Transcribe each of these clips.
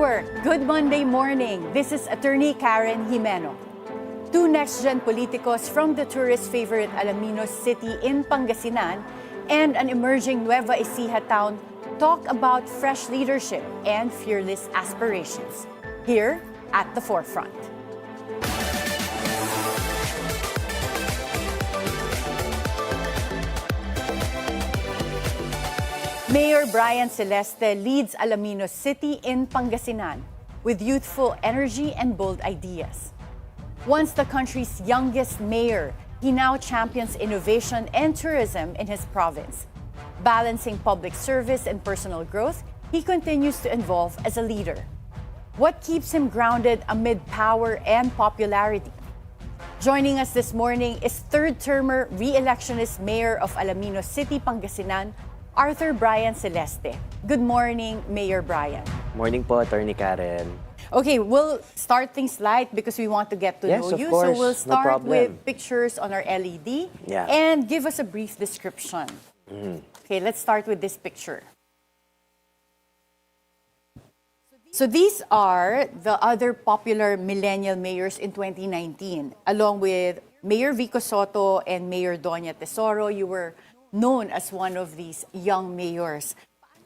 Network. Good Monday morning. This is Attorney Karen Jimeno. Two next-gen Politikos from the tourist favorite Alaminos city in Pangasinan and an emerging Nueva Ecija town talk about fresh leadership and fearless aspirations. Here at the forefront. Mayor Brian Celeste leads Alaminos City in Pangasinan with youthful energy and bold ideas. Once the country's youngest mayor, he now champions innovation and tourism in his province. Balancing public service and personal growth, he continues to evolve as a leader. What keeps him grounded amid power and popularity? Joining us this morning is third-termer re-electionist Mayor of Alaminos City, Pangasinan, Arth Bryan Celeste. Good morning, Mayor Brian. Morning po, Attorney Karen. Okay, we'll start things light because we want to get to know you. Course. So we'll No start problem. with pictures on our LED and give us a brief description. Okay, let's start with this picture. So these are the other popular millennial mayors in 2019. Along with Mayor Vico Soto and Mayor Doña Tesoro, you were known as one of these young mayors.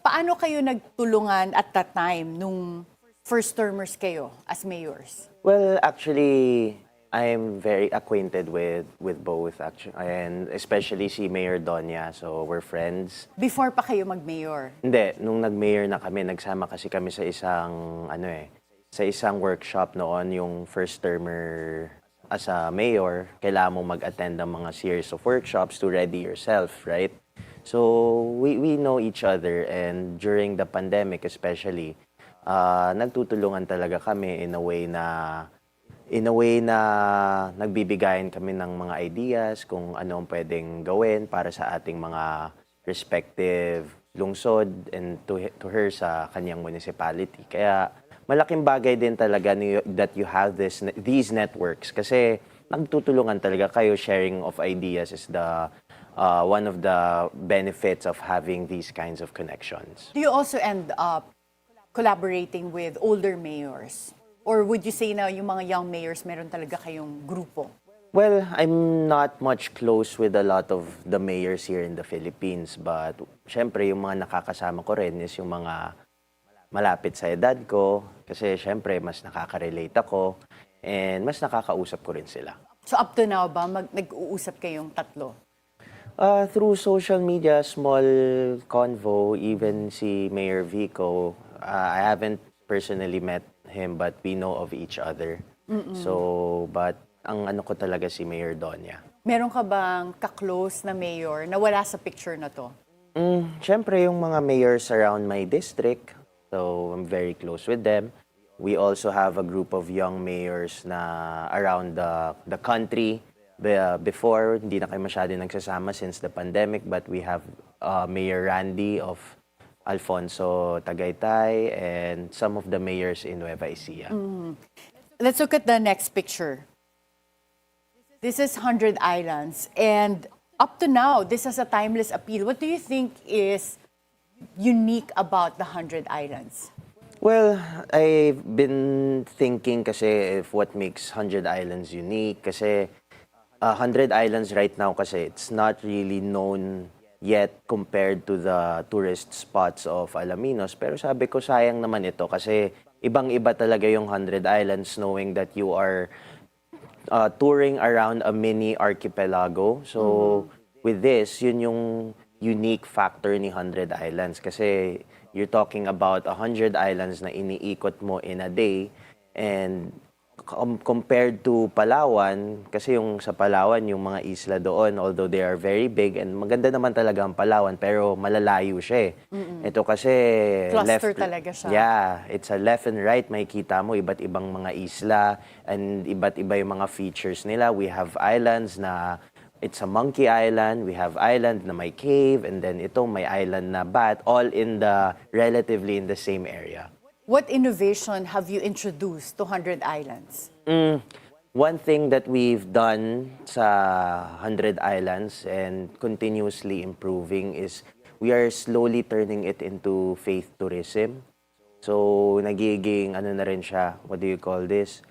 Paano kayo nagtulungan at that time nung first termers kayo as mayors? Well, actually, I'm very acquainted with both, actually, and especially si Mayor Doña, so we're friends. Before pa kayo mag-mayor? Hindi, nung nag-mayor na kami, nagsama kasi kami sa isang workshop noon, yung first termer as a mayor, kailangan mo mag-attend ng mga series of workshops to ready yourself, right? So, we know each other, and during the pandemic especially, nagtutulungan talaga kami in a way na nagbibigayan kami ng mga ideas kung ano ang pwedeng gawin para sa ating mga respective lungsod and to her sa kanyang municipality. Kaya malaking bagay din talaga that you have these networks kasi nagtutulungan talaga kayo. Sharing of ideas is one of the benefits of having these kinds of connections. Do you also end up collaborating with older mayors? Or would you say na yung mga young mayors meron talaga kayong grupo? Well, I'm not much close with a lot of the mayors here in the Philippines, but syempre yung mga nakakasama ko rin is yung mga malapit sa edad ko kasi syempre mas nakaka-relate ako and mas nakakausap ko rin sila. So up to now ba, nag-uusap kayong tatlo? Through social media, small convo, even si Mayor Vico, I haven't personally met him but we know of each other. So, but ang ano ko talaga si Mayor Doña. Meron ka bang ka-close na mayor na wala sa picture na to? Syempre yung mga mayors around my district. So, I'm very close with them. We also have a group of young mayors na around the country. Before, hindi na kayo masyado nagsasama since the pandemic, but we have Mayor Randy of Alfonso Tagaytay and some of the mayors in Nueva Ecija. Let's look at the next picture. This is 100 Islands, and up to now, this is a timeless appeal. What do you think is unique about the 100 Islands? Well, I've been thinking kasi if what makes 100 Islands unique kasi 100 Islands right now kasi it's not really known yet compared to the tourist spots of Alaminos. Pero sabi ko sayang naman ito kasi ibang-iba talaga yung 100 Islands knowing that you are touring around a mini archipelago. So with this, yun yung unique factor ni 100 Islands kasi you're talking about 100 islands na iniikot mo in a day and compared to Palawan, kasi yung sa Palawan, yung mga isla doon, although they are very big and maganda naman talaga ang Palawan, pero malalayo siya eh. Ito kasi cluster talaga siya. Yeah, it's a left and right, makikita mo iba't ibang mga isla and iba't iba yung mga features nila. We have islands na it's a monkey island, we have island na may cave, and then ito may island na bat, all relatively in the same area. What innovation have you introduced to 100 Islands? One thing that we've done sa 100 Islands and continuously improving is we are slowly turning it into faith tourism. So, nagiging, ano na rin siya, what do you call this?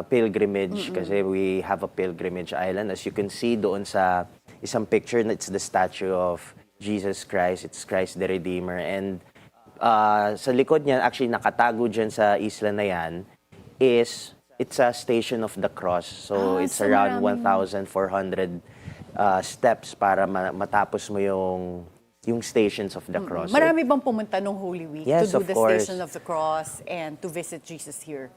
Pilgrimage, kasi we have a pilgrimage island. As you can see doon sa isang picture, it's the statue of Jesus Christ. It's Christ the Redeemer. And sa likod niya, actually nakatago dyan sa isla na yan, it's a Station of the Cross. So, it's so around maraming- 1,400 steps para matapos mo yung Stations of the Cross. Marami bang pumunta nung Holy Week Yes, to do of the course. Station of the Cross and to visit Jesus here?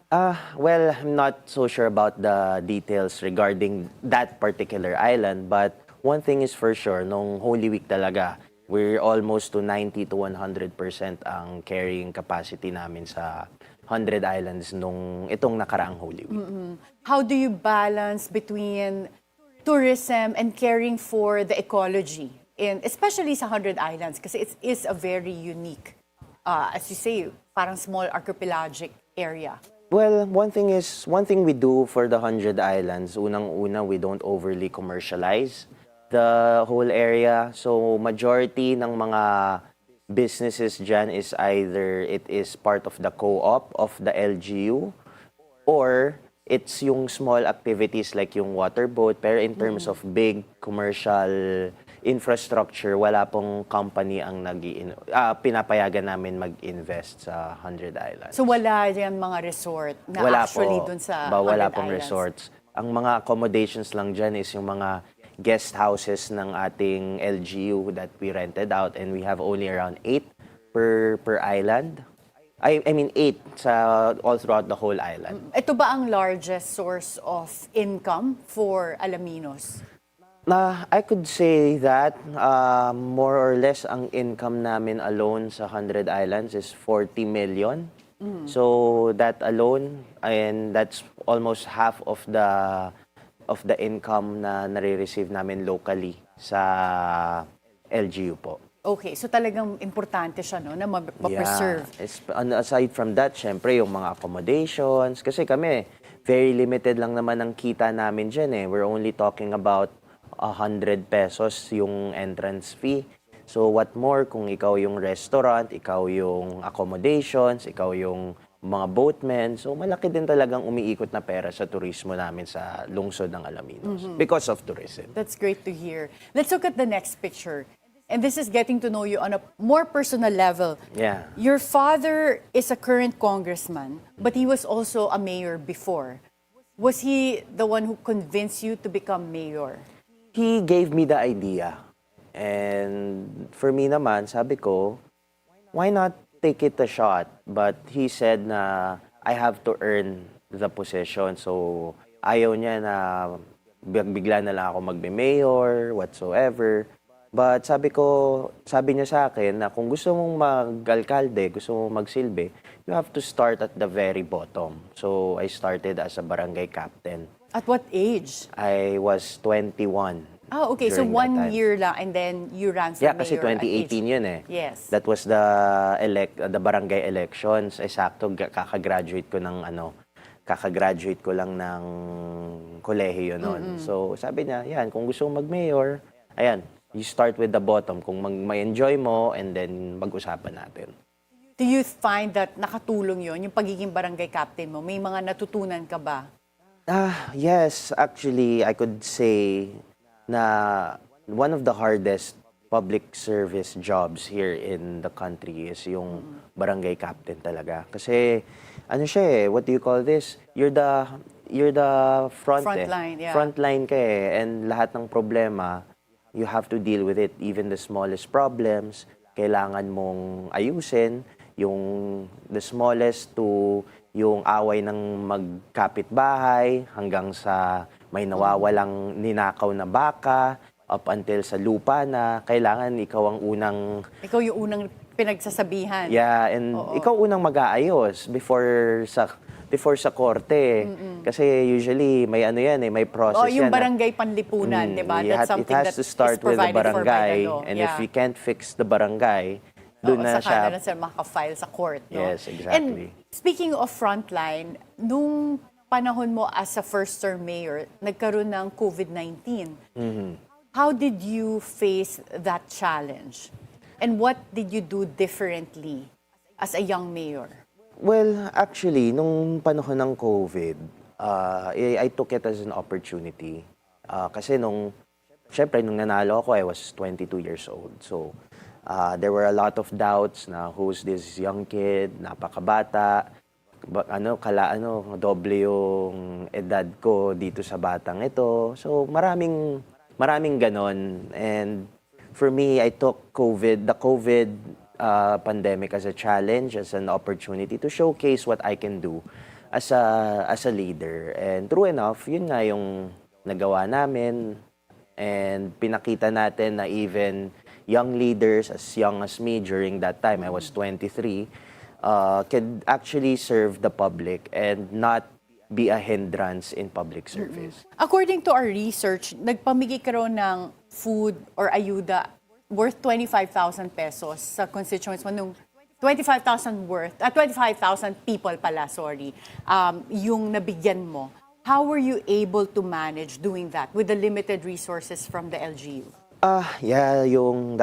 Well, I'm not so sure about the details regarding that particular island, but one thing is for sure, nung Holy Week talaga, we're almost to 90 to 100% ang carrying capacity namin sa 100 islands nung itong nakaraang Holy Week. How do you balance between tourism and caring for the ecology, especially sa 100 Islands? Kasi it is a very unique, as you say, parang small archipelagic area. Well, one thing we do for the 100 Islands, unang-una, we don't overly commercialize the whole area. So, majority ng mga businesses dyan is either it is part of the co-op of the LGU or it's yung small activities like yung water boat. Pero in terms of big commercial infrastructure, wala pong company ang pinapayagan namin mag-invest sa 100 Islands. So wala yan mga resort na Wala actually po. dun sa Wala 100 pong Islands? resorts. Ang mga accommodations lang dyan is yung mga guest houses ng ating LGU that we rented out, and we have only around 8 per island. I mean 8 sa all throughout the whole island. Ito ba ang largest source of income for Alaminos? I could say that more or less ang income namin alone sa 100 Islands is 40 million. So that alone, and that's almost half of the income na nare-receive namin locally sa LGU po. Okay, so talagang importante siya, no, na ma-preserve. Aside from that, syempre yung mga accommodations. Kasi kami, very limited lang naman ang kita namin dyan eh. We're only talking about 100 pesos yung entrance fee. So what more kung ikaw yung restaurant, ikaw yung accommodations, ikaw yung mga boatmen. So malaki din talagang umiikot na pera sa turismo namin sa lungsod ng Alaminos because of tourism. That's great to hear. Let's look at the next picture. And this is getting to know you on a more personal level. Yeah. Your father is a current congressman, but he was also a mayor before. Was he the one who convinced you to become mayor? He gave me the idea. And for me naman, sabi ko, why not take it a shot? But he said na I have to earn the position. So ayaw niya na bigla na lang ako magbe-mayor, whatsoever. But sabi niya sa akin na kung gusto mong mag-alkalde, gusto mong magsilbi, you have to start at the very bottom. So I started as a barangay captain. At what age? I was 21. Ah, okay. So during that 1 time. year lang and then you ran for Yeah, mayor kasi at age. 2018 yun eh. Yes. That was the barangay elections. Sakto kakagraduate ko lang ng kolehiyo noon. So sabi niya, yan, kung gusto mong mag-mayor, ayan, you start with the bottom. Kung ma-enjoy mo, and then mag-usapan natin. Do you find that nakatulong yon yung pagiging barangay captain mo? May mga natutunan ka ba? Yes, actually, I could say na one of the hardest public service jobs here in the country is yung barangay captain talaga. Kasi, ano siya eh, what do you call this? You're the front Frontline, yeah. Frontline ka eh, and lahat ng problema, you have to deal with it. Even the smallest problems, kailangan mong ayusin. The smallest to yung away ng magkapitbahay hanggang sa may nawawalang ninakaw na baka up until sa lupa na kailangan ikaw ang unang... Ikaw yung unang pinagsasabihan. Yeah, and ikaw unang mag-aayos before sa korte. Kasi usually may ano yan eh, may process yung yan. barangay panlipunan, di ba? That's something it has to start is with the provided for by barangay. the law. And Yeah. if you can't fix the barangay, doon na saka na siya. sila makaka-file sa court. No? Yes, exactly. And speaking of frontline, nung panahon mo as a first-term mayor, nagkaroon ng COVID-19. How did you face that challenge? And what did you do differently as a young mayor? Well, actually, nung panahon ng COVID, I took it as an opportunity. Kasi syempre, nung nanalo ako, I was 22 years old. So, there were a lot of doubts na who's this young kid, napakabata, doble yung edad ko dito sa batang ito. So, maraming ganon. And for me, I took the COVID pandemic as a challenge, as an opportunity to showcase what I can do as a leader. And true enough, yun nga yung nagawa namin. And pinakita natin na even young leaders as young as me during that time, I was 23, could actually serve the public and not be a hindrance in public service. According to our research, nagpamigay ka raw ng food or ayuda worth 25,000 pesos sa constituents mo nung 25,000 people pala, sorry, yung nabigyan mo. How were you able to manage doing that with the limited resources from the LGU? Yeah,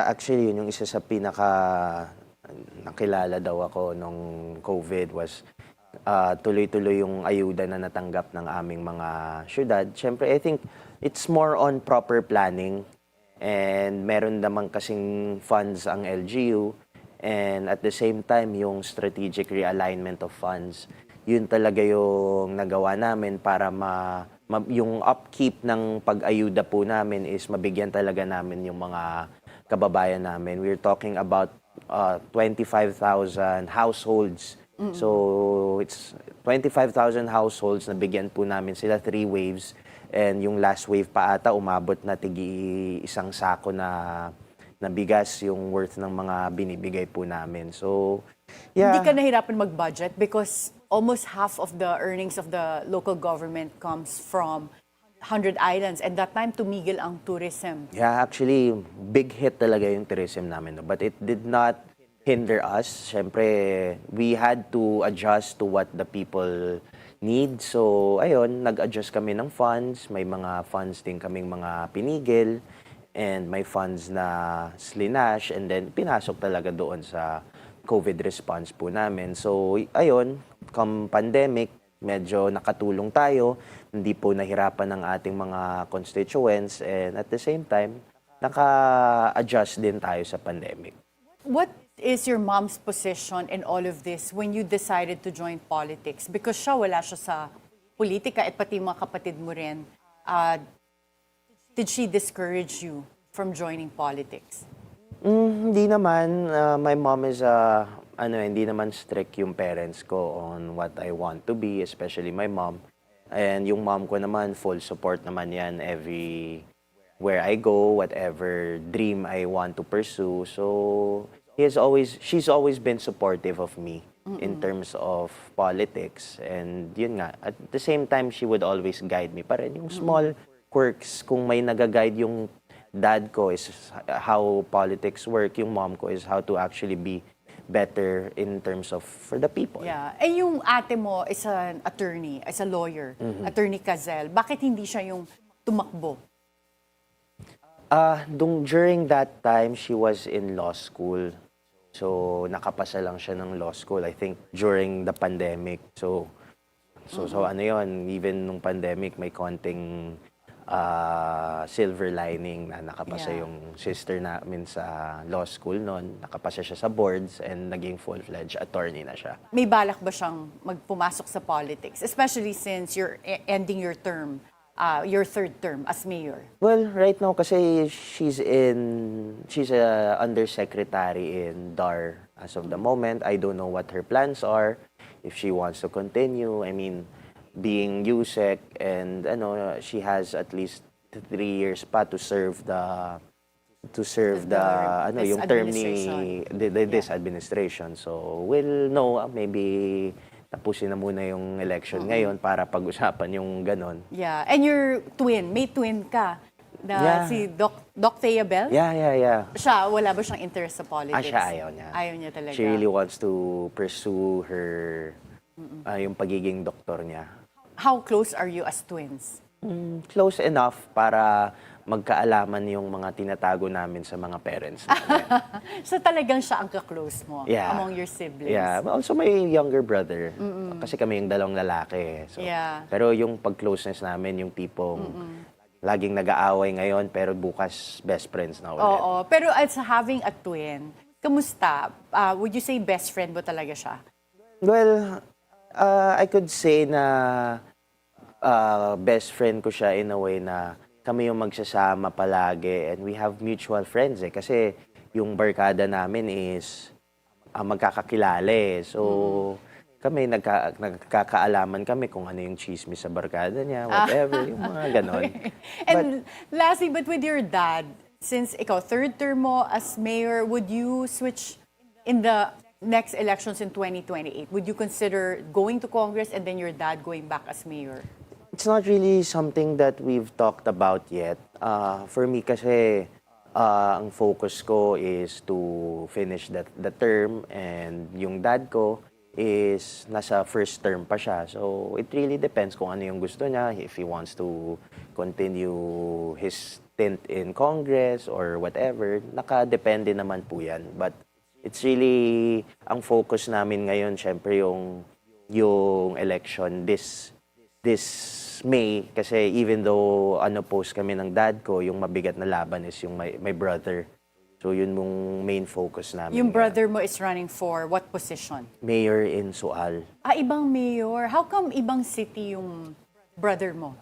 actually yun yung isa sa nakilala daw ako nung COVID was tuloy-tuloy yung ayuda na natanggap ng aming mga syudad. Siyempre, I think it's more on proper planning and meron naman kasing funds ang LGU and at the same time yung strategic realignment of funds. Yun talaga yung nagawa namin para yung upkeep ng pag-ayuda po namin is mabigyan talaga namin yung mga kababayan namin. We're talking about 25,000 households. So it's 25,000 households na bigyan po namin sila 3 waves and yung last wave pa ata umabot na isang sako na bigas yung worth ng mga binibigay po namin. So yeah. Hindi ka nahirapan mag-budget because almost half of the earnings of the local government comes from 100 islands and that time tumigil ang tourism. Yeah, actually, big hit talaga yung tourism namin. But it did not hinder us. Siyempre, we had to adjust to what the people need. So, ayun, nag-adjust kami ng funds. May mga funds din kaming mga pinigil. And may funds na slinash. And then, pinasok talaga doon sa COVID response po namin. So, ayun, come pandemic, medyo nakatulong tayo, hindi po nahirapan ng ating mga constituents, and at the same time, naka-adjust din tayo sa pandemic. What is your mom's position in all of this when you decided to join politics? Because wala siya sa politika at pati mga kapatid mo rin. Did she discourage you from joining politics? Hindi naman. My mom is hindi naman strict yung parents ko on what I want to be, especially my mom. And yung mom ko naman, full support naman yan where I go, whatever dream I want to pursue. So, she's always been supportive of me in terms of politics. And yun nga, at the same time, she would always guide me pa rin. Yung small quirks, kung may nag-guide yung dad ko is how politics work, yung mom ko is how to actually be better in terms of for the people. Yeah. Eh yung ate mo is an attorney, is a lawyer, Attorney Cazel. Bakit hindi siya yung tumakbo? During that time, she was in law school. So, nakapasa lang siya ng law school, I think, during the pandemic. So ano yun, even nung pandemic, may konting silver lining na nakapasa yung sister namin sa law school noon. Nakapasa siya sa boards and naging full-fledged attorney na siya. May balak ba siyang magpumasok sa politics? Especially since you're ending your term, your third term as mayor. Well, right now kasi she's a undersecretary in DAR as of the moment. I don't know what her plans are, if she wants to continue. I mean, being USEC and she has at least 3 years pa to serve yung term ni this administration. So we'll know, maybe tapusin na muna yung election ngayon para pag-usapan yung ganon. Yeah, and your may twin ka na si Doc Thea Bell? Yeah. Siya, wala ba siyang interest sa politics? Siya ayaw niya. Ayaw niya talaga. She really wants to pursue her yung pagiging doktor niya. How close are you as twins? Close enough para magkaalaman yung mga tinatago namin sa mga parents namin. So talagang siya ang ka-close mo Yeah. among your siblings? Yeah, also my younger brother. Kasi kami yung dalawang lalaki. So, Yeah. pero yung pag-closeness namin, yung tipong laging nag-aaway ngayon, pero bukas best friends na ulit. Oo. Pero as having a twin, kamusta? Would you say best friend mo talaga siya? Well, I could say na best friend ko siya in a way na kami yung magsasama palagi and we have mutual friends eh. Kasi yung barkada namin is magkakakilala eh. So, kami nagkakaalaman kami kung ano yung chismis sa barkada niya, whatever, yung mga ganon. And lastly, but with your dad, since ikaw, third term mo as mayor, would you switch in the next elections in 2028? Would you consider going to Congress and then your dad going back as mayor? It's not really something that we've talked about yet. For me kasi, ang focus ko is to finish the term and yung dad ko is nasa first term pa siya. So it really depends kung ano yung gusto niya, if he wants to continue his stint in Congress or whatever. Nakadepende naman po yan. But it's really, ang focus namin ngayon, syempre yung election this May, kasi even though post kami ng dad ko, yung mabigat na laban is yung my brother. So yun mong main focus namin. Yung brother mo is running for what position? Mayor in Sual. Ibang mayor. How come ibang city yung brother mo?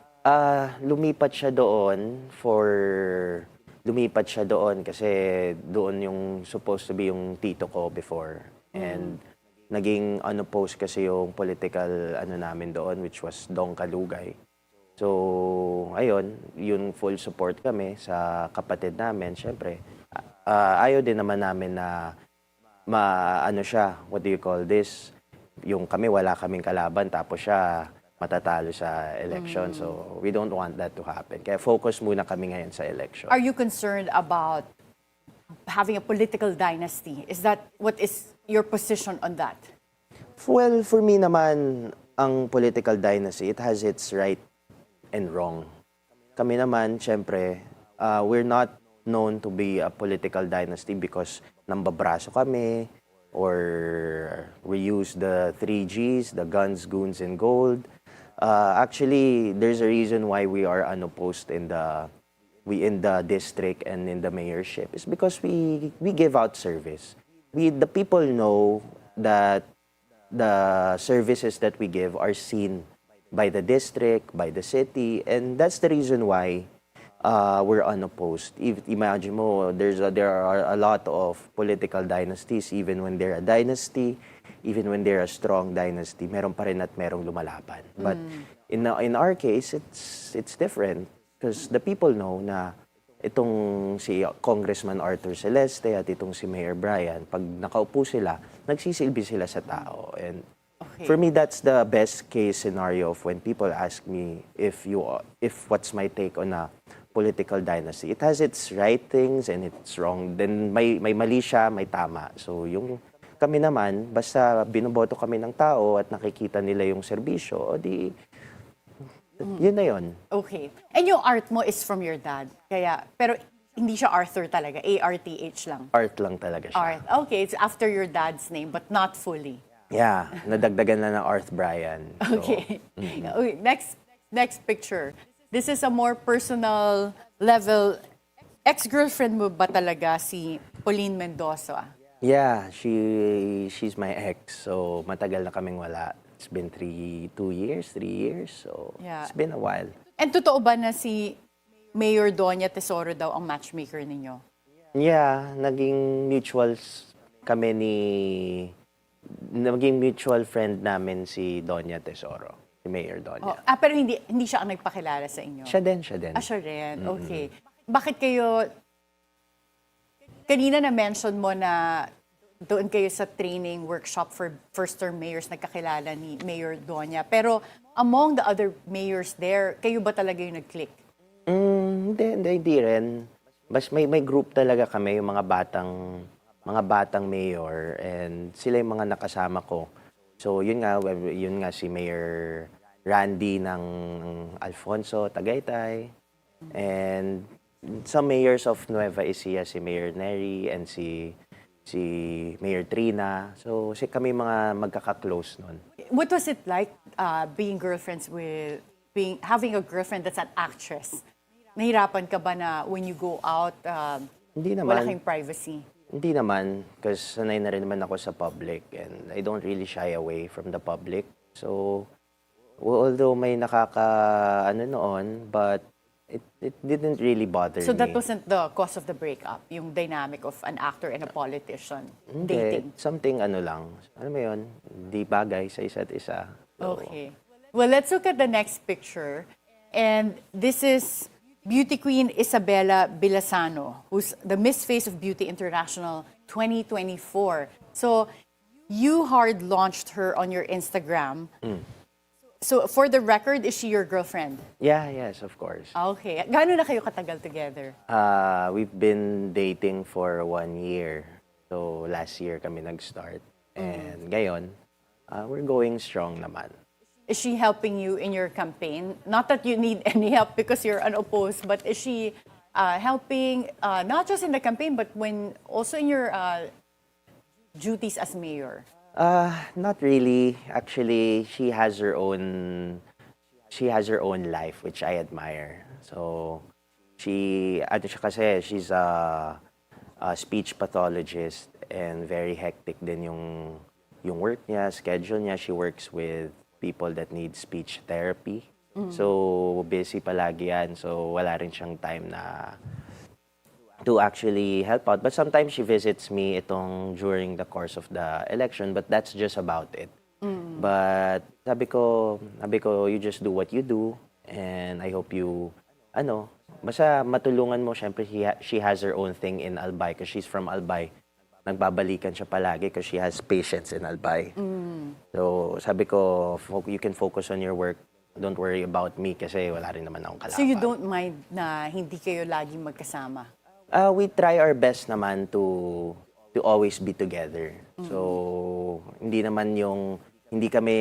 Lumipat siya doon kasi doon yung supposed to be yung tito ko before. And naging post kasi yung political namin doon, which was Dong Kalugay. So, ayun, yung full support kami sa kapatid namin, syempre. Ayaw din naman namin na siya, what do you call this? Yung kami, wala kaming kalaban, tapos siya matatalo sa election. So, we don't want that to happen. Kaya focus muna kami ngayon sa election. Are you concerned about having a political dynasty? Is that what is your position on that? Well, for me naman, ang political dynasty, it has its right and wrong. Kami naman, syempre, we're not known to be a political dynasty because nambabraso kami or we use the 3Gs, the guns, goons, and gold. Actually, there's a reason why we are unopposed in the district and in the mayorship. It's because we give out service. The people know that the services that we give are seen by the district, by the city, and that's the reason why we're unopposed. Imagine mo, there are a lot of political dynasties, even when they're a dynasty, even when they're a strong dynasty, meron pa rin at merong lumalaban. But in our case, it's different because the people know na itong si Congressman Arth Celeste at itong si Mayor Brian, pag nakaupo sila, nagsisilbi sila sa tao. And for me, that's the best case scenario of when people ask me if what's my take on a political dynasty. It has its right things and it's wrong. Then may mali siya, may tama. So yung kami naman, basta binoboto kami ng tao at nakikita nila yung serbisyo, o di yun na yun. Okay. And yung art mo is from your dad. Pero hindi siya Arthur talaga. A-R-T-H lang. Art lang talaga siya. Art. Okay, it's after your dad's name, but not fully. Yeah, nadagdagan na ng Arth Bryan. So, Okay. Okay, next picture. This is a more personal level. Ex-girlfriend mo ba talaga si Pauline Mendoza? yeah, she's my ex. So matagal na kaming wala. It's been 3 years. So Yeah. it's been a while. And totoo ba na si Mayor Doña Tesoro daw ang matchmaker ninyo? Yeah, naging mutual friend namin si Doña Tesoro, si Mayor Doña. Pero hindi siya ang nagpakilala sa inyo? Siya din. Siya rin. Okay. Bakit kayo, kanina na-mention mo na doon kayo sa training workshop for first-term mayors nagkakilala ni Mayor Doña. Pero among the other mayors there, kayo ba talaga yung nag-click? Hindi rin. Bas may group talaga kami, yung mga batang mayor, and sila yung mga nakasama ko. So yun nga si Mayor Randy ng Alfonso, Tagaytay, and some mayors of Nueva Ecija, si Mayor Neri and si Mayor Trina. So, kami mga magkaka-close nun. What was it like being girlfriends with, having a girlfriend that's an actress? Nahirapan ka ba na when you go out, Hindi wala naman. kayong privacy? Hindi naman, kasi sanay na rin naman ako sa public and I don't really shy away from the public. So, although may ano noon, but it didn't really bother So me. that wasn't the cause of the breakup, yung dynamic of an actor and a politician dating? Hindi, something ano lang. Ano mo yun? Di bagay sa isa't isa. So, Okay. Well, let's look at the next picture. And this is beauty queen Isabella Bilasano, who's the Miss Face of Beauty International 2024. So you hard launched her on your Instagram. So for the record, is she your girlfriend? Yeah, yes, of course. Okay. Gaano na kayo katagal together? We've been dating for 1 year. So last year kami nag-start. And ngayon, we're going strong naman. Is she helping you in your campaign? Not that you need any help because you're unopposed, but is she helping not just in the campaign, but when also in your duties as mayor? Not really. Actually, she has her own life, which I admire. So, ano siya kasi, she's a speech pathologist and very hectic din yung work niya, schedule niya. She works with people that need speech therapy. So, busy palagi yan. So, wala rin siyang time na to actually help out. But sometimes she visits me during the course of the election, but that's just about it. But sabi ko, you just do what you do, and I hope you, basta matulungan mo. Syempre, she has her own thing in Albay because she's from Albay. Nagbabalikan siya palagi because she has patients in Albay. So sabi ko, you can focus on your work. Don't worry about me kasi wala rin naman akong kalaban. So you don't mind na hindi kayo laging magkasama? We try our best naman to always be together. So hindi kami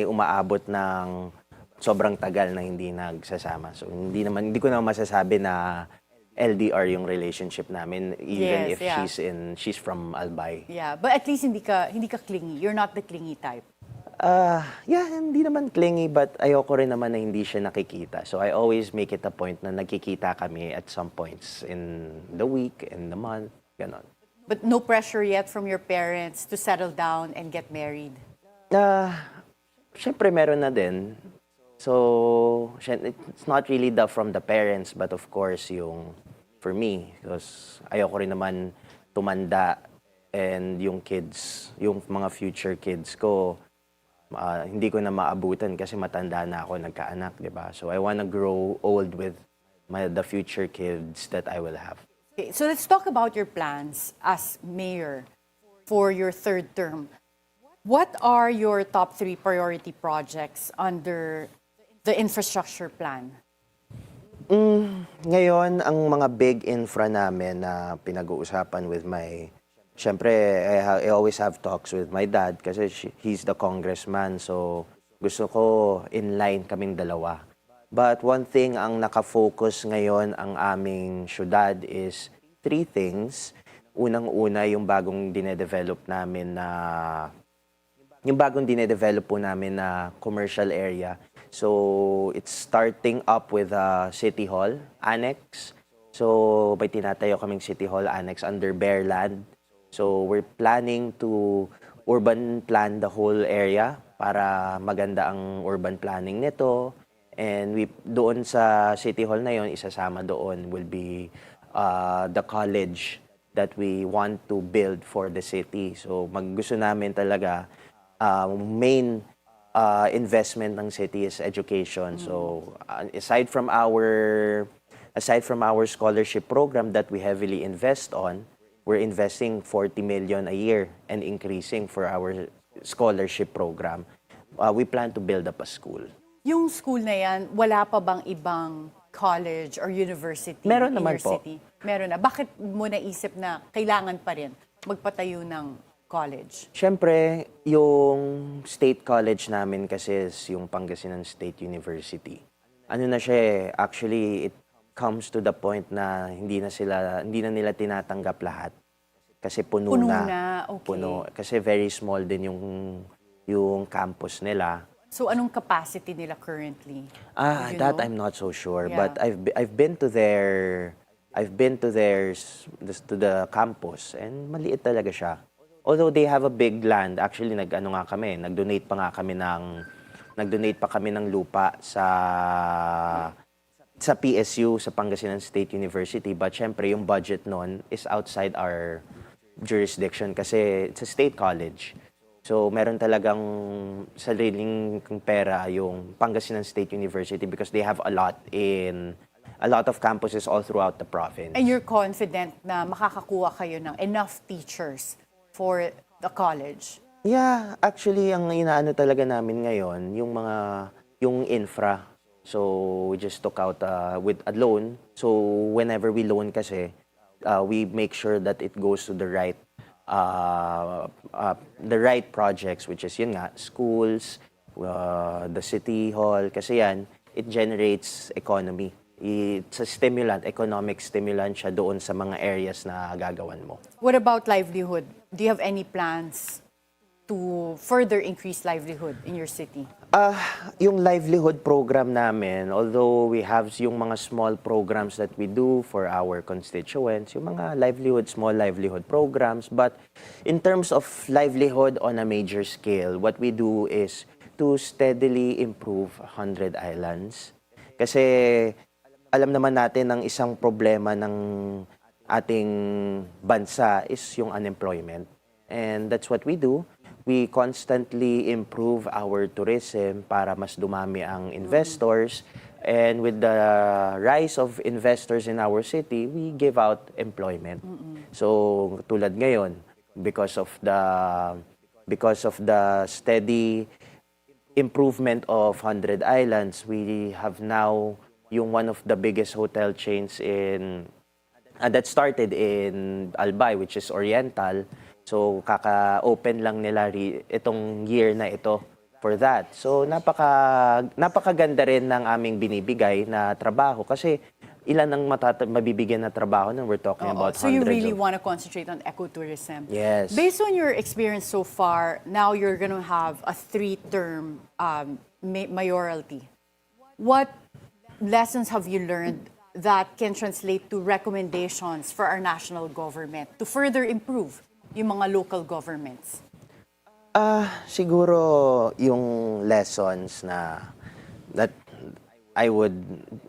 umaabot ng sobrang tagal na hindi nagsasama. So hindi ko naman masasabi na LDR yung relationship namin even if she's from Albay. Yeah, but at least hindi ka clingy. You're not the clingy type. Hindi naman clingy but ayoko rin naman na hindi siya nakikita. So I always make it a point na nagkikita kami at some points in the week, in the month, ganon. But no pressure yet from your parents to settle down and get married? Syempre meron na din. So, it's not really from the parents, but of course, for me, because ayoko rin naman tumanda and yung mga future kids ko, hindi ko na maabutan kasi matanda na ako, nagkaanak, di ba? So, I wanna grow old with the future kids that I will have. Okay, so let's talk about your plans as mayor for your third term. What are your top 3 priority projects under the infrastructure plan? Ngayon, ang mga big infra namin na pinag-uusapan with syempre, I always have talks with my dad kasi he's the congressman. So, gusto ko in line kaming dalawa. But one thing ang nakafocus ngayon ang aming syudad is 3 things. Unang-una, yung bagong dinedevelop po namin na commercial area. So, it's starting up with a City Hall Annex. So, may tinatayo kaming City Hall Annex under bare land. So, we're planning to urban plan the whole area para maganda ang urban planning nito. And doon sa City Hall na yon, isasama doon will be the college that we want to build for the city. So, gusto namin talaga main investment ng city is education. So aside from our scholarship program that we heavily invest on, we're investing 40 million a year and increasing for our scholarship program. We plan to build up a school. Yung school na yan, wala pa bang ibang college or university Meron in naman your po. city? Meron na. Bakit mo naisip na kailangan pa rin magpatayo ng college? Siyempre, yung state college namin kasi is yung Pangasinan State University. Ano na siya actually, it comes to the point na hindi na nila tinatanggap lahat kasi puno Puno na. na, okay. Puno kasi very small din yung campus nila. So anong capacity nila currently? That I'm not so sure, Yeah. but I've been to the campus and maliit talaga siya. Although they have a big land, actually nag-donate pa kami ng lupa sa PSU, sa Pangasinan State University, but syempre yung budget nun is outside our jurisdiction kasi it's a state college. So, meron talagang sariling pera yung Pangasinan State University because they have a lot of campuses all throughout the province. And you're confident na makakakuha kayo ng enough teachers for the college? Yeah, actually, ang inaano talaga namin ngayon, yung infra. So, we just took out with a loan. So, whenever we loan kasi, we make sure that it goes to the right projects, which is yun nga, schools, the city hall, kasi yan, it generates economy. It's a stimulant, economic stimulant siya doon sa mga areas na gagawan mo. What about livelihood? Do you have any plans to further increase livelihood in your city? Yung livelihood program namin, although we have yung mga small programs that we do for our constituents, yung mga small livelihood programs, but in terms of livelihood on a major scale, what we do is to steadily improve 100 islands. Kasi alam naman natin ang isang problema ng ating bansa is yung unemployment. And that's what we do. We constantly improve our tourism para mas dumami ang investors. And with the rise of investors in our city, we give out employment. So tulad ngayon, because of the steady improvement of 100 Islands, we have now yung one of the biggest hotel chains that started in Albay, which is Oriental. So, kaka-open lang nila itong year na ito for that. So, napakaganda rin ng aming binibigay na trabaho kasi ilan ang mabibigyan na trabaho nung we're talking about hundreds. So, you really want to concentrate on ecotourism. Yes. Based on your experience so far, now you're going to have a 3-term mayoralty. What lessons have you learned that can translate to recommendations for our national government to further improve yung mga local governments? Siguro yung lessons that I would,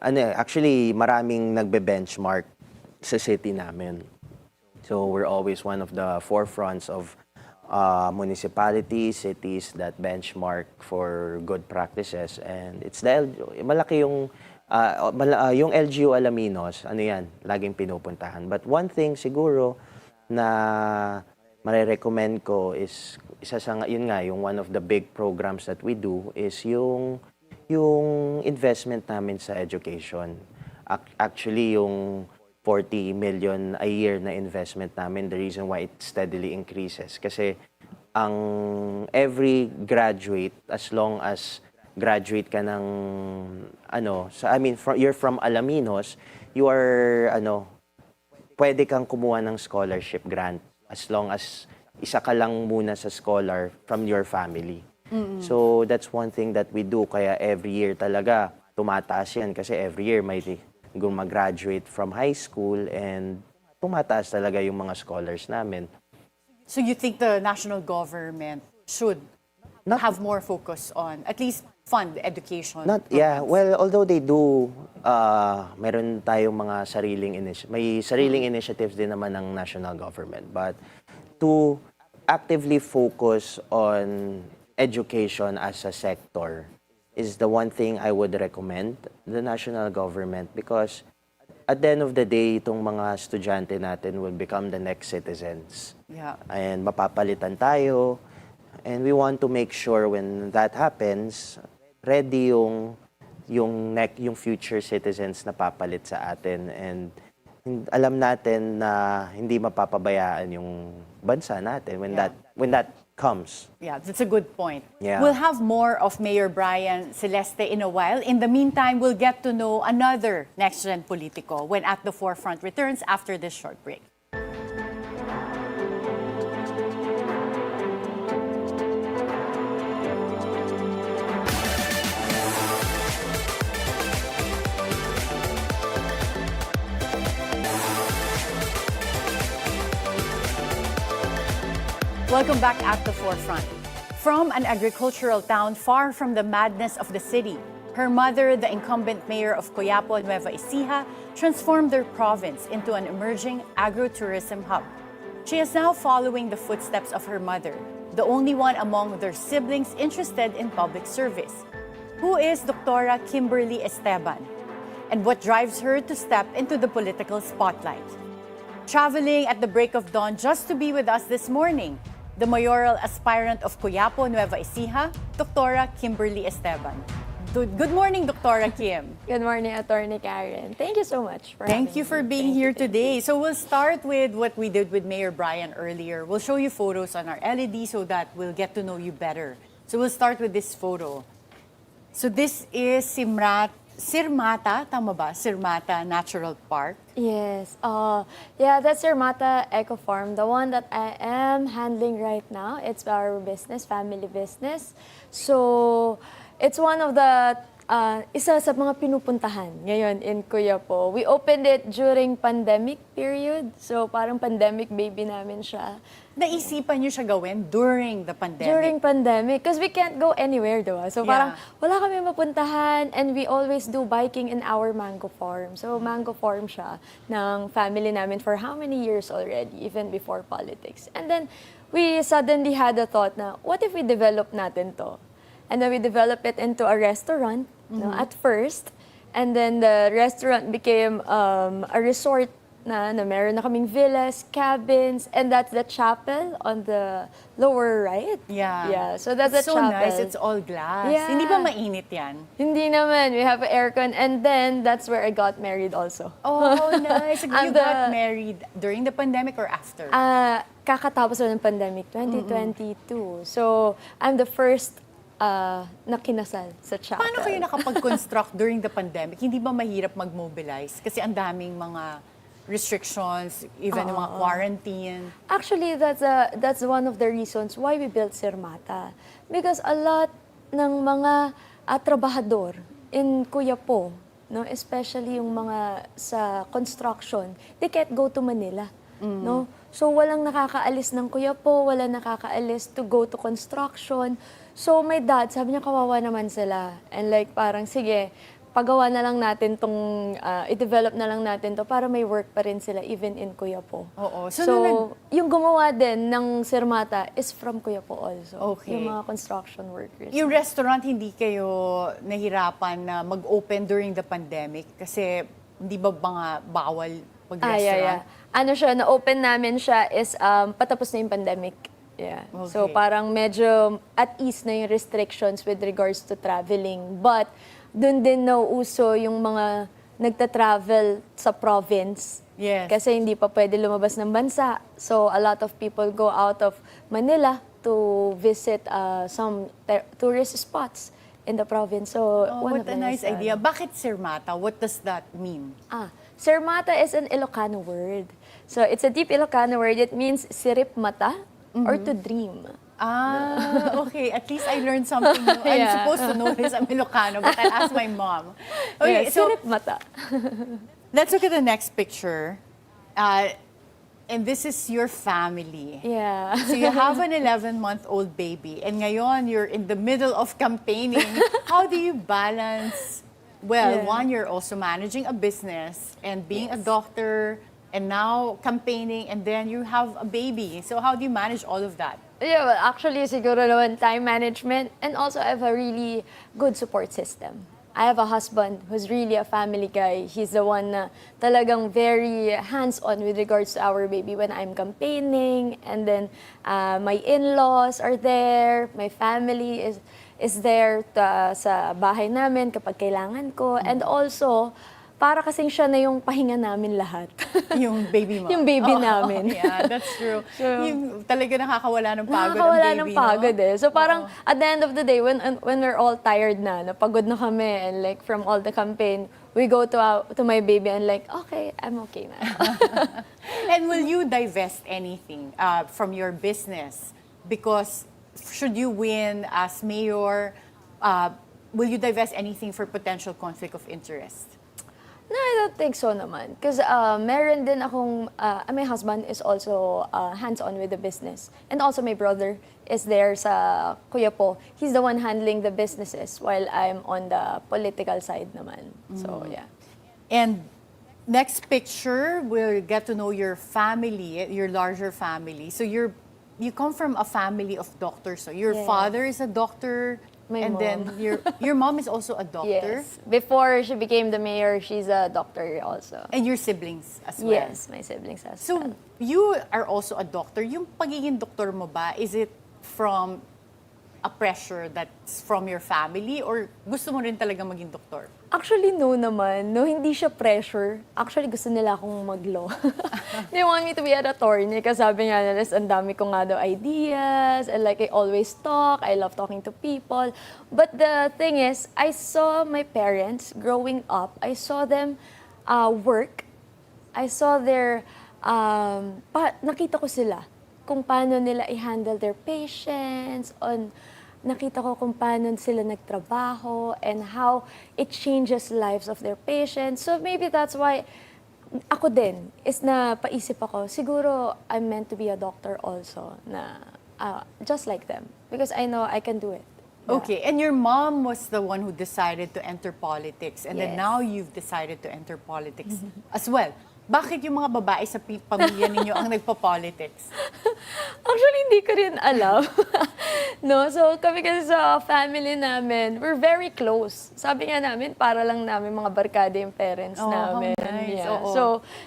actually maraming nagbe-benchmark sa city namin. So we're always one of the forefronts of municipalities, cities that benchmark for good practices. And it's malaki yung LGU Alaminos, laging pinupuntahan. But one thing siguro na marirecommend ko is yung one of the big programs that we do is yung investment namin sa education. Actually, yung 40 million a year na investment namin, the reason why it steadily increases. Kasi every graduate, as long as graduate ka ng you're from Alaminos, you are pwede kang kumuha ng scholarship grant as long as isa ka lang muna sa scholar from your family. So that's one thing that we do, kaya every year talaga tumataas yan kasi every year may gumag-graduate from high school and tumataas talaga yung mga scholars namin. So you think the national government should have more focus on at least fund education? Well, although they do, meron tayong mga may sariling initiatives din naman ng national government. But to actively focus on education as a sector is the one thing I would recommend the national government, because at the end of the day, itong mga estudyante natin will become the next citizens. Yeah. And mapapalitan tayo. And we want to make sure when that happens, ready yung future citizens na papalit sa atin. And alam natin na hindi mapapabayaan yung bansa natin when that comes. Yeah, that's a good point. Yeah. We'll have more of Mayor Brian Celeste in a while. In the meantime, we'll get to know another next-gen Politico when At the Forefront returns after this short break. Welcome back at the Forefront. From an agricultural town far from the madness of the city, her mother, the incumbent mayor of Cuyapo, Nueva Ecija, transformed their province into an emerging agro-tourism hub. She is now following the footsteps of her mother, the only one among their siblings interested in public service. Who is Dr. Kimberly Esteban? And what drives her to step into the political spotlight? Traveling at the break of dawn just to be with us this morning, the mayoral aspirant of Cuyapo, Nueva Ecija, Dr. Kimberly Esteban. Good morning, Dr. Kim. Good morning, Attorney Karen. Thank you so much for having Thank you for me. being here today. So we'll start with what we did with Mayor Brian earlier. We'll show you photos on our LED so that we'll get to know you better. So we'll start with this photo. So this is Sirmata, tama ba? Sirmata Natural Park. Yes. Yeah, that's Sirmata Eco Farm, the one that I am handling right now. It's our business, family business. So, it's one of the isa sa mga pinupuntahan ngayon in Cuyapo. We opened it during pandemic period. So, parang pandemic baby namin siya. Naisipan niyo siya gawin during the pandemic? During pandemic, because we can't go anywhere, diba? So parang wala kami mapuntahan and we always do biking in our mango farm. So mango farm siya ng family namin for how many years already, even before politics. And then we suddenly had a thought na, what if we develop natin to? And then we developed it into a restaurant no, at first. And then the restaurant became a resort na meron na kaming villas, cabins, and that's the chapel on the lower right. Yeah. Yeah, so that's the so chapel. Nice, it's all glass. Yeah. Hindi ba mainit yan? Hindi naman. We have aircon, and then that's where I got married also. Oh, nice. You I'm got married during the pandemic or after? Kakatapos ng pandemic, 2022. So, I'm the first na kinasal sa chapel. Paano kayo nakapag-construct during the pandemic? Hindi ba mahirap mag-mobilize? Kasi ang daming mga restrictions, even yung mga quarantine. Actually, that's one of the reasons why we built Sirmata. Because a lot ng mga trabahador in Cuyapo, no, especially yung mga sa construction, they can't go to Manila. No? So walang nakakaalis ng Cuyapo, walang nakakaalis to go to construction. So my dad, sabi niya kawawa naman sila. And like parang sige, pagawa na lang natin tong, i-develop na lang natin to para may work pa rin sila even in Cuyapo. Oo. So yung gumawa din ng Sirmata is from Cuyapo also. Okay. Yung mga construction workers. Yung restaurant, hindi kayo nahirapan na mag-open during the pandemic? Kasi hindi ba mga bawal mag-restaurant? Ano siya, na-open namin siya is patapos na yung pandemic. Yeah. Okay. So parang medyo at ease na yung restrictions with regards to traveling. But doon din nauuso yung mga nagta-travel sa province. Yes. Kasi hindi pa pwede lumabas ng bansa. So a lot of people go out of Manila to visit some tourist spots in the province. So one what of a them nice is, idea. Bakit Sirmata? What does that mean? Sirmata is an Ilocano word. So it's a deep Ilocano word. It means sirip mata or to dream. Okay. At least I learned something new. I'm supposed to know this. I'm Ilocano, but I'll ask my mom. Okay, so sirip mata. let's look at the next picture. And this is your family. Yeah. So you have an 11-month-old baby, and ngayon you're in the middle of campaigning. How do you balance? Well, one, you're also managing a business and being a doctor, and now campaigning, and then you have a baby. So how do you manage all of that? Yeah, well, actually, siguro naman time management, and also I have a really good support system. I have a husband who's really a family guy. He's the one na talagang very hands-on with regards to our baby when I'm campaigning, and then my in-laws are there, my family is there sa bahay namin kapag kailangan ko, and also para kasing siya na yung pahinga namin lahat. Yung baby mo. Yung baby namin. Yeah, that's true. Yung talaga nakakawala ng pagod Nakakawala ang baby, ng pagod no? So parang at the end of the day, when we're all tired na, napagod na kami, and like from all the campaign, we go to my baby and like, okay, I'm okay now. And will you divest anything from your business? Because should you win as mayor, will you divest anything for potential conflict of interest? No, I don't think so naman. Because meron din akong, my husband is also hands-on with the business. And also my brother is there sa Cuyapo. He's the one handling the businesses while I'm on the political side naman. So, yeah. And next picture, we'll get to know your family, your larger family. So you come from a family of doctors. So your Yes. father is a doctor, My and mom. then your mom is also a doctor. Yes. Before she became the mayor, she's a doctor also. And your siblings as well. Yes, my siblings as So well. you are also a doctor. Yung pagiging doktor mo ba, is it from a pressure that's from your family, or gusto mo rin talaga maging doktor? Actually, no naman. No, hindi siya pressure. Actually, gusto nila akong mag-law. They want me to be an attorney kasi sabi nga nila, ang dami ko nga daw ideas, and like I always talk, I love talking to people. But the thing is, I saw my parents growing up. I saw them work. I saw their, nakita ko sila kung paano nila i-handle their patients, nakita ko kung paano sila nagtrabaho and how it changes lives of their patients. So maybe that's why ako din is na paisip ako, siguro I'm meant to be a doctor also, na just like them. Because I know I can do it. Yeah. Okay, and your mom was the one who decided to enter politics, and then Yes. now you've decided to enter politics as well. Bakit yung mga babae sa pamilya ninyo ang nagpa-politics? Actually, hindi ko rin alam. No, so kami kasi sa family namin, we're very close. Sabi nga namin, para lang namin mga barkada yung parents Oh, how namin. nice. Yeah. Oo. So,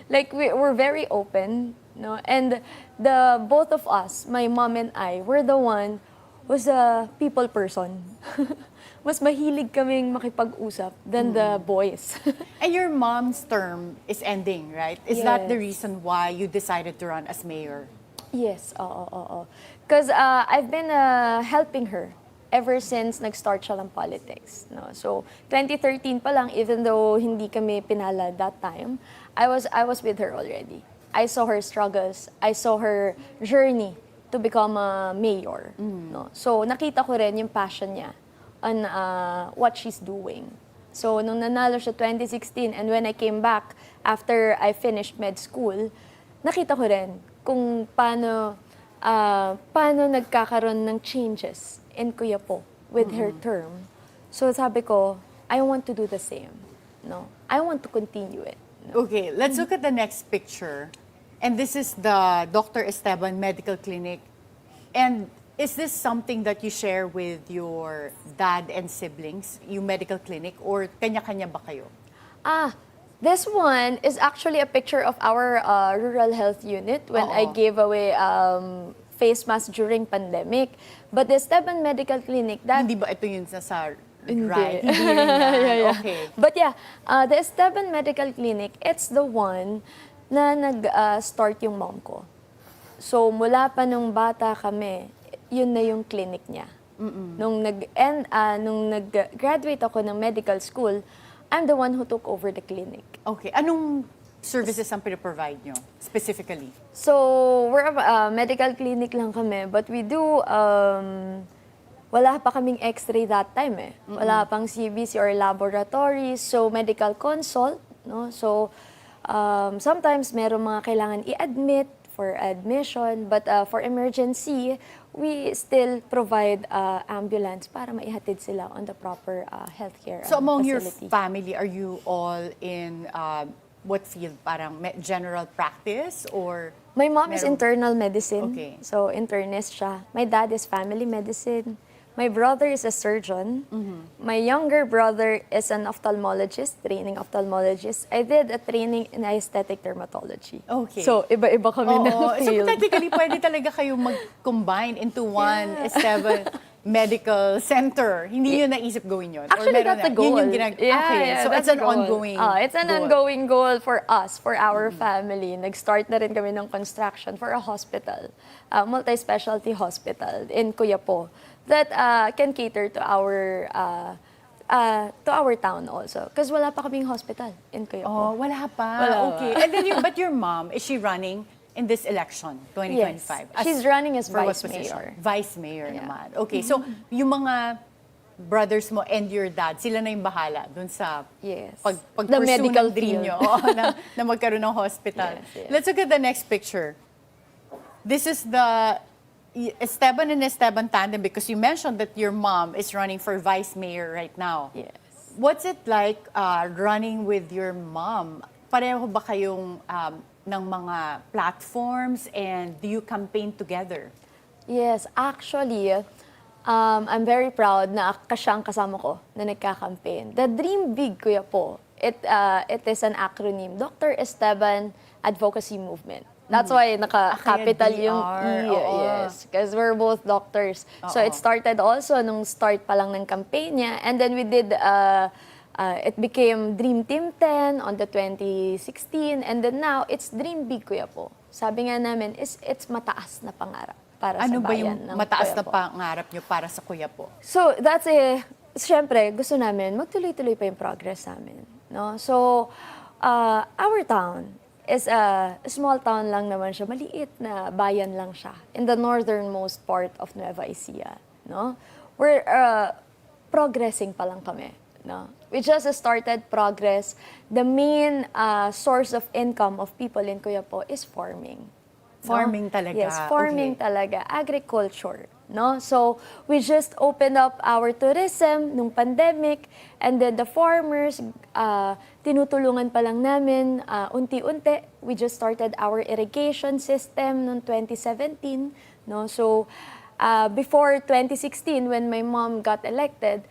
like, we're very open, no? And the both of us, my mom and I, we're the one who's a people person. Mas mahilig kaming makipag-usap than the boys. And your mom's term is ending, right? Is that the Yes. reason why you decided to run as mayor? Yes, oo. Because I've been helping her ever since nag-start siya ng politics. No? So, 2013 pa lang, even though hindi kami pinala that time, I was with her already. I saw her struggles. I saw her journey to become a mayor. No? So, nakita ko rin yung passion niya on what she's doing. So, nung nanalo siya 2016, and when I came back after I finished med school, nakita ko rin kung paano nagkakaroon ng changes in Cuyapo with her term. So, sabi ko, I want to do the same. No? I want to continue it. No? Okay, let's look at the next picture. And this is the Dr. Esteban Medical Clinic. And is this something that you share with your dad and siblings, yung medical clinic, or kanya-kanya ba kayo? This one is actually a picture of our rural health unit when I Oo. gave away face mask during pandemic. But the Esteban Medical Clinic, that Hindi ba ito yun sa Hindi. right? Hindi rin yan. Yeah. Okay. But yeah, the Esteban Medical Clinic, it's the one na nag-start yung mom ko. So mula pa nung bata kami, yun na yung clinic niya. Nung nag-graduate ako ng medical school, I'm the one who took over the clinic. Okay. Anong services ang pinaprovide nyo, specifically? So, we're a medical clinic lang kami, but we do, wala pa kaming x-ray that time eh. Wala pang CBC or laboratories, so medical consult, no? So, sometimes meron mga kailangan i-admit for admission, but for emergency, we still provide ambulance para maihatid sila on the proper healthcare So among your facility. family, are you all in what field? Parang general practice or? My mom is Meron- internal medicine. Okay. So, internist siya. My dad is family medicine. My brother is a surgeon. My younger brother is an ophthalmologist, training ophthalmologist. I did a training in aesthetic dermatology. Okay. So, iba-iba kami ng Oo. So field. technically, pwede talaga kayong mag-combine into one Esteban medical center. Hindi yun naisip gawin yun? Or Actually, meron that's the na? goal. Yun yung okay, so that's it's an the goal. ongoing It's an goal. ongoing goal for us, for our family. Nag-start na rin kami ng construction for a hospital, multi-specialty hospital in Cuyapo that can cater to our town also. Because wala pa kaming hospital in Cuyapo. Oh, wala pa. Wala Okay. pa. And then but your mom, is she running in this election, 2025? Yes. She's running as for what vice position? mayor. Vice mayor Yeah. naman. Okay, so yung mga brothers mo and your dad, sila na yung bahala dun sa Yes. pag The pursue medical ng dream field. nyo na magkaroon ng hospital. Yes, yes. Let's look at the next picture. This is the Esteban and Esteban tandem because you mentioned that your mom is running for vice mayor right now. Yes. What's it like running with your mom? Pareho ba kayong ng mga platforms and do you campaign together? Yes, actually, I'm very proud na kasyang kasama ko na nagka-campaign. The Dream Big Cuyapo, it is an acronym, Dr. Esteban Advocacy Movement. That's why naka-capital Kaya yung DR, E. oo. Yes, because we're both doctors. So it started also nung start pa lang ng campaign niya. And then we did, it became Dream Team 10 on the 2016. And then now, it's Dream Big Cuyapo. Sabi nga namin, it's mataas na pangarap para Ano sa ba bayan yung ng mataas na Cuyapo. pangarap nyo para sa Cuyapo? So, that's siyempre, gusto namin, magtuloy-tuloy pa yung progress namin. No? So, our town is a small town lang naman siya. Maliit na bayan lang siya. In the northernmost part of Nueva Ecija. No? We're progressing pa lang kami. No? We just started progress. The main source of income of people in Cuyapo is farming. Farming talaga. Yes, farming Okay. talaga. Agriculture. No? So, we just opened up our tourism nung pandemic and then the farmers, tinutulungan pa lang namin unti-unti. We just started our irrigation system noong 2017. No? So, before 2016, when my mom got elected,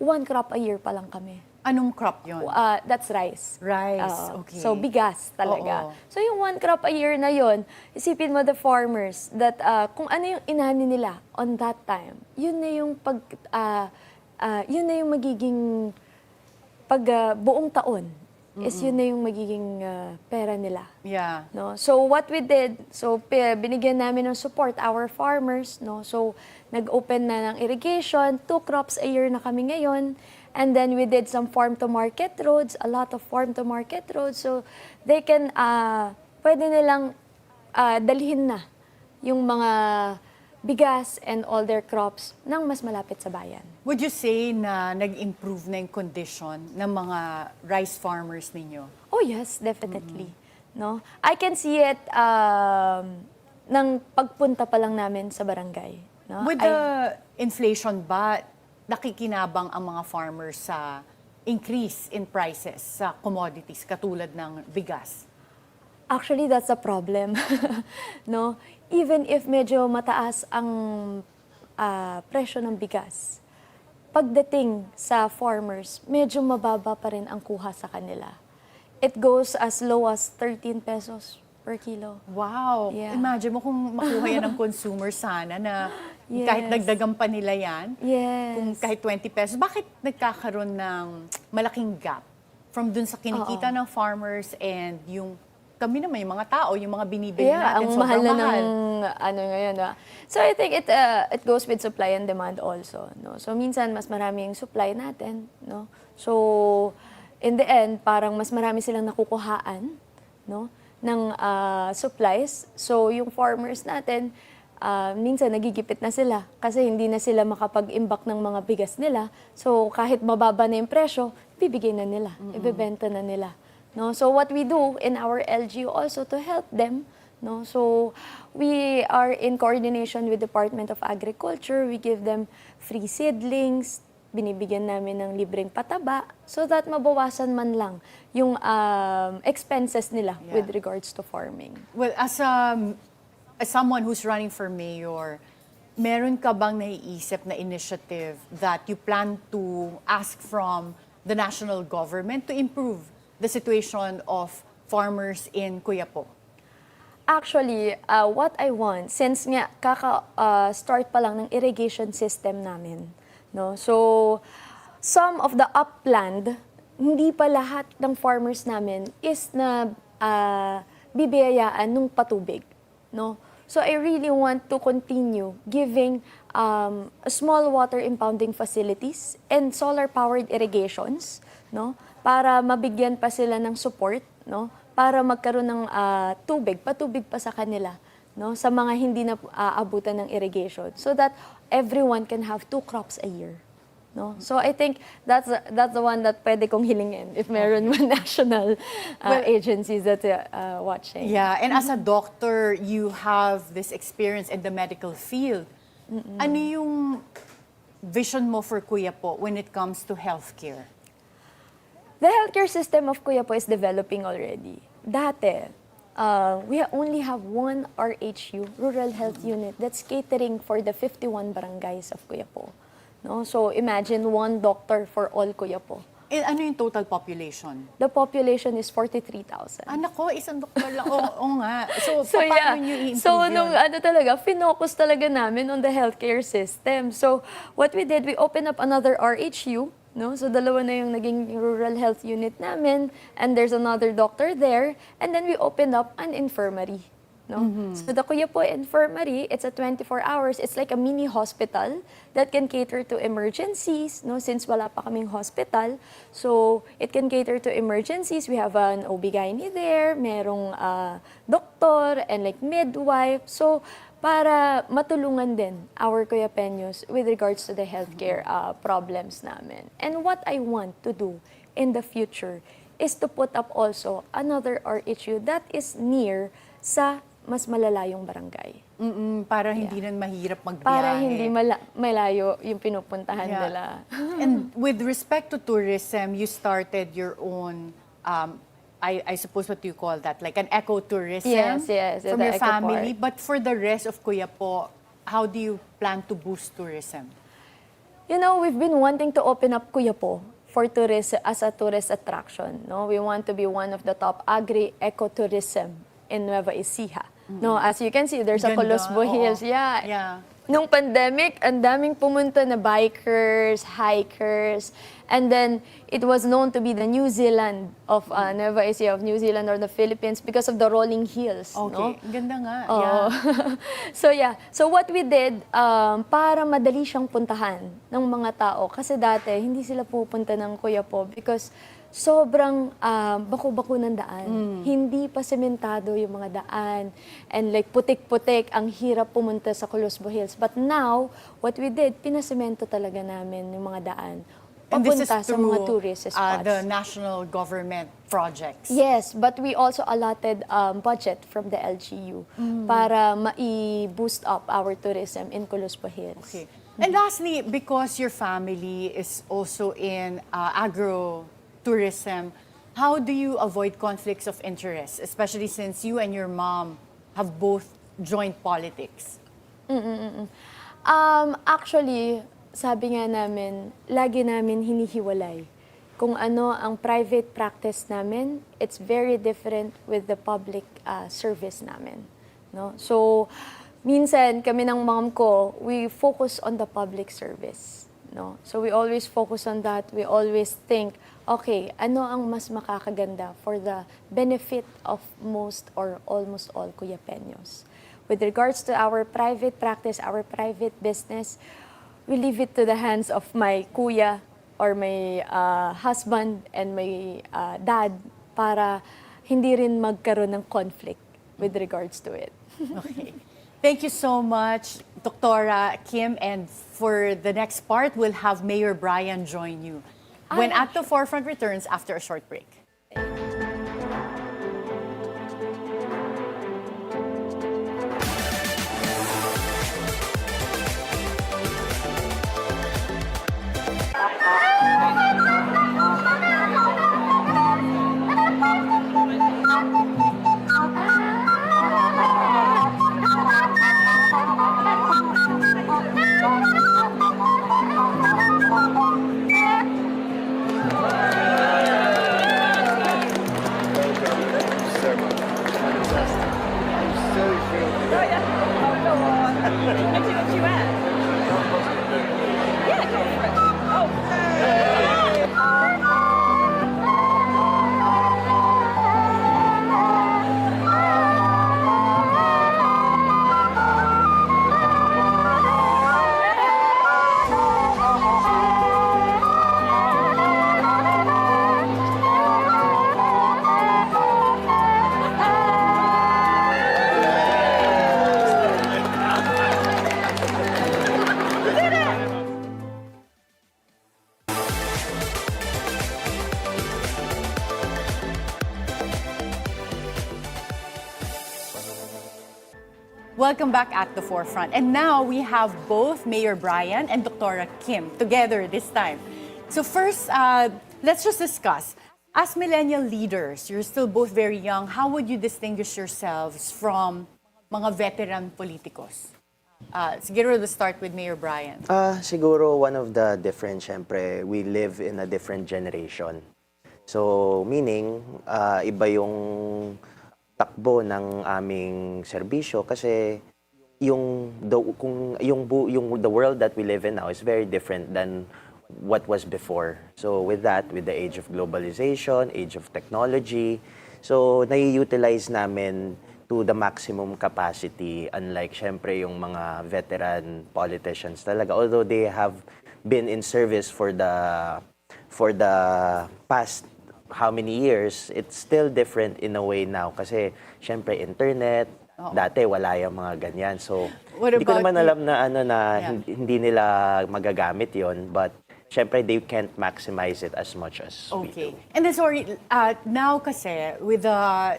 1 crop a year pa lang kami. Anong crop yon? That's rice. Rice, okay. So, bigas talaga. Oo. So, yung 1 crop a year na yon, isipin mo the farmers that kung ano yung inani nila on that time, yun na yung yun na yung magiging buong taon. Is yun na yung magiging pera nila. Yeah. No? So what we did, so binigyan namin ng support our farmers, no? So nag-open na ng irrigation, 2 crops a year na kami ngayon. And then we did some farm to market roads, a lot of farm to market roads, so they can pwede nilang dalhin na yung mga bigas and all their crops nang mas malapit sa bayan. Would you say na nag-improve na yung condition ng mga rice farmers ninyo? Oh yes, definitely. No? I can see it nang pagpunta pa lang namin sa barangay. No? With the inflation ba, nakikinabang ang mga farmers sa increase in prices sa commodities katulad ng bigas? Actually, that's a problem. No? Even if medyo mataas ang presyo ng bigas, pagdating sa farmers, medyo mababa pa rin ang kuha sa kanila. It goes as low as 13 pesos per kilo. Wow! Yeah. Imagine mo kung makuha yan ng consumer sana na Yes. kahit dagdagan pa nila yan, Yes. kung kahit 20 pesos, bakit nagkakaroon ng malaking gap from dun sa kinikita ng farmers and yung kami naman, yung mga tao, yung mga binibili natin, ang sobrang mahal na mahal. ng ano ngayon. So I think it goes with supply and demand also. No? So minsan mas marami yung supply natin. No? So in the end, parang mas marami silang nakukuhaan, no? Ng supplies. So yung farmers natin, minsan nagigipit na sila kasi hindi na sila makapag-imbak ng mga bigas nila. So kahit mababa na yung presyo, bibigay na nila, ibebenta na nila. No? So what we do in our LGU also to help them, no? So we are in coordination with Department of Agriculture. We give them free seedlings, binibigyan namin ng libreng pataba so that mabawasan man lang yung expenses nila with regards to farming. Well, as someone who's running for mayor, meron ka bang naiisip na initiative that you plan to ask from the national government to improve the situation of farmers in Cuyapo? Actually, what I want, since nga start pa lang ng irrigation system namin, no? So, some of the upland, hindi pa lahat ng farmers namin is na bibiyayaan ng patubig, no? So, I really want to continue giving small water impounding facilities and solar-powered irrigations, no? Para mabigyan pa sila ng support, no? Para magkaroon ng patubig pa sa kanila, no? Sa mga hindi na abutan ng irrigation, so that everyone can have 2 crops a year, no? So I think that's the one that pwede kong hilingin if meron man national agencies that watching. Yeah, and as a doctor, you have this experience in the medical field. Ano yung vision mo for Cuyapo when it comes to healthcare? The healthcare system of Cuyapo is developing already. Dati, we only have one RHU, Rural Health Unit, that's catering for the 51 barangays of Cuyapo. No? So imagine one doctor for all Cuyapo. Ano yung total population? The population is 43,000. Anak ko, isang doktor lang. Oo nga. So, So paano yeah, nyo i-improve so yun? nung finocus talaga namin on the healthcare system. So what we did, we opened up another RHU, no? So dalawa na yung naging rural health unit namin, and there's another doctor there, and then we opened up an infirmary, no? So the Cuyapo Infirmary, it's a 24 hours, it's like a mini hospital that can cater to emergencies, no? Since wala pa kaming hospital, so it can cater to emergencies. We have an OB-GYN there, merong doktor and like midwife. So para matulungan din our Cuyapeños with regards to the healthcare problems namin. And what I want to do in the future is to put up also another RHU that is near sa mas malalayong barangay. Para hindi na mahirap magbiyahe. Para hindi malayo yung pinupuntahan nila. And with respect to tourism, you started your own, I suppose what you call that, like an ecotourism Yes, from the your eco family. park. But for the rest of Cuyapo, how do you plan to boost tourism? You know, we've been wanting to open up Cuyapo for tourist as a tourist attraction. No, we want to be one of the top agri-ecotourism in Nueva Ecija. No, as you can see, there's a Ganda, Colosbo oo. Hills. Yeah. Yeah. Nung pandemic, ang daming pumunta na bikers, hikers, and then it was known to be the New Zealand of Nueva Ecija, of New Zealand or the Philippines because of the rolling hills. Okay. No? Ganda nga. Oo. Yeah. So what we did, para madali siyang puntahan ng mga tao, kasi dati hindi sila pupunta ng Cuyapo because sobrang bako-bako ng daan. Hindi pa sementado yung mga daan. And like putik-putik, ang hirap pumunta sa Colosbo Hills. But now, what we did, pinasemento talaga namin yung mga daan. And this is Papunta sa through mga tourist spots. the national government projects. Yes, but we also allotted budget from the LGU para ma-boost up our tourism in Colosbo Hills. Okay. And lastly, because your family is also in agro-tourism, how do you avoid conflicts of interest, especially since you and your mom have both joined politics? Actually, sabi nga namin, lagi namin hinihiwalay. Kung ano ang private practice namin, it's very different with the public service namin. No? So, minsan kami ng mom ko, we focus on the public service. No? So, we always focus on that. We always think, okay, ano ang mas makakaganda for the benefit of most or almost all Cuyapeños. With regards to our private practice, our private business, we leave it to the hands of my kuya or my husband and my dad para hindi rin magkaroon ng conflict with regards to it. Okay. Thank you so much, Dr. Kim. And for the next part, we'll have Mayor Brian join you when At the Forefront returns after a short break. Welcome back at the forefront. And now we have both Mayor Brian and Dr. Kim together this time. So first, let's just discuss. As millennial leaders, you're still both very young. How would you distinguish yourselves from mga veteran politikos? Siguro let's start with Mayor Brian. Siguro one of the different, syempre, we live in a different generation. So, meaning, iba yung takbo ng aming serbisyo kasi the world that we live in now is very different than what was before. So with that, with the age of globalization, age of technology, so nai-utilize namin to the maximum capacity, unlike syempre yung mga veteran politicians talaga, although they have been in service for the past how many years, it's still different in a way now kasi syempre internet, dati wala yung mga ganyan. So hindi ko naman alam na hindi nila magagamit yon, but syempre they can't maximize it as much as we do. And then sorry, now kasi with the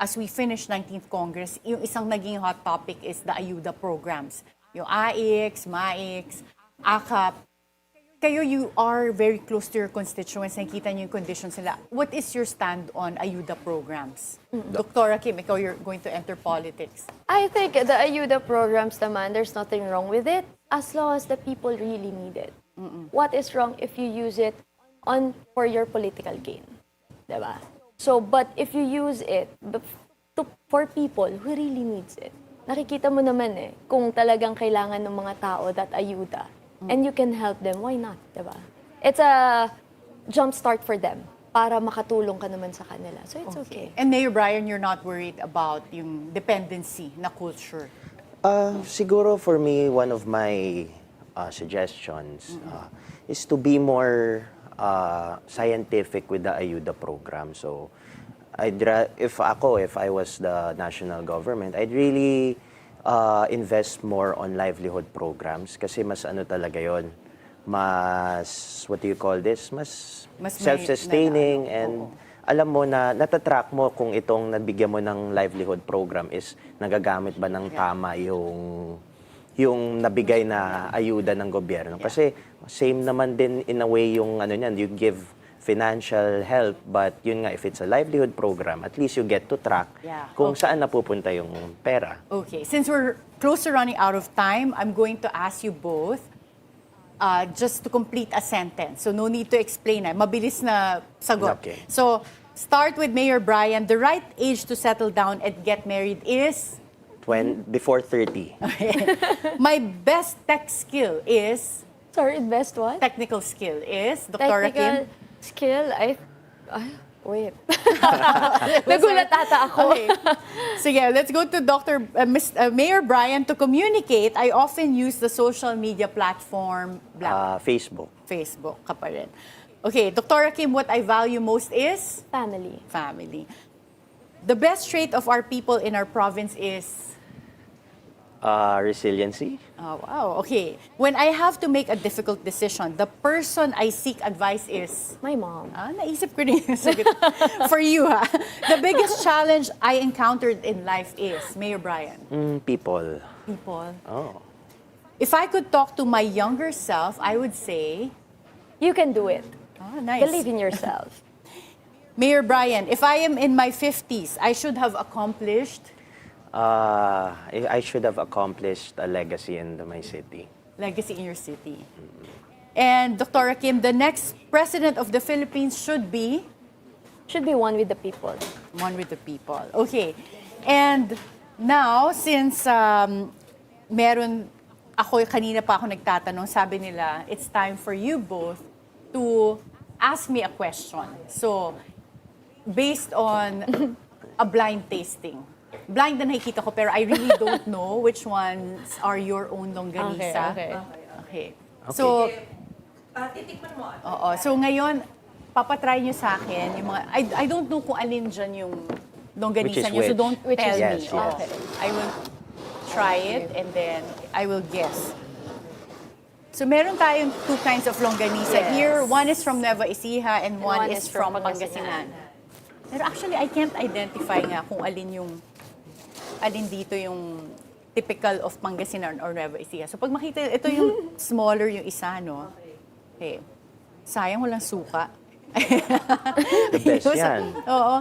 as we finish 19th Congress, yung isang naging hot topic is the ayuda programs. Yung AIX, MAIX, AKAP. Kayo, you are very close to your constituents, nakikita niyo yung conditions nila. What is your stand on ayuda programs? Dr. Kim, ikaw, you're going to enter politics. I think the ayuda programs naman, there's nothing wrong with it as long as the people really need it. What is wrong if you use it for your political gain? Diba? So, but if you use it for people who really needs it, nakikita mo naman kung talagang kailangan ng mga tao that ayuda, and you can help them, why not, diba? It's a jump start for them para makatulong ka naman sa kanila. So it's okay. And Mayor Brian, you're not worried about yung dependency na culture? Siguro for me, one of my suggestions is to be more scientific with the ayuda program. So if I was the national government, I'd really invest more on livelihood programs kasi mas talaga yon, mas what do you call this, mas self-sustaining and alam mo na natatrack mo kung itong nabigyan mo ng livelihood program is nagagamit ba ng tama yung nabigay na ayuda ng gobyerno kasi same naman din in a way yung niyan, you give financial help, but yun nga, if it's a livelihood program, at least you get to track kung saan napupunta yung pera. Okay, since we're close to running out of time, I'm going to ask you both just to complete a sentence. So no need to explain. Mabilis na sagot. Okay. So start with Mayor Brian. The right age to settle down and get married is? Before 30. Okay. My best tech skill is? Sorry, best what? Technical skill is? Dr. Kim? Skill, wait. Nagulat ata ako. Okay. Sige, let's go to Mayor Brian. To communicate, I often use the social media platform Facebook. Facebook ka pa rin. Okay, Dr. Kim, what I value most is? Family. Family. The best trait of our people in our province is? Resiliency. Oh, wow. Okay. When I have to make a difficult decision, the person I seek advice is? My mom. Naisip ko rin yung sagot. For you, ha? The biggest challenge I encountered in life is? Mayor Brian. People. People. Oh. If I could talk to my younger self, I would say? You can do it. Nice. Believe in yourself. Mayor Brian, if I am in my 50s, I should have accomplished? I should have accomplished a legacy in my city. Legacy in your city. And Dr. Kim, the next president of the Philippines should be? Should be one with the people. One with the people. Okay. And now, since kanina pa ako nagtatanong, sabi nila, it's time for you both to ask me a question. So, based on a blind tasting. Blind na nakikita ko, pero I really don't know which ones are your own longganisa. Okay. So, titikman mo. So ngayon, papatry nyo sa akin yung mga, I don't know kung alin dyan yung longganisa nyo, so don't tell me. Yes. Okay. I will try it and then I will guess. So meron tayong two kinds of longganisa here. One is from Nueva Ecija and one is from Pangasinan. Pero actually, I can't identify nga kung alin dito yung typical of Pangasinan or Nueva Ecija. So pag makita, ito yung smaller yung isa, no? Okay. Sayang walang suka. The best yan. Oo.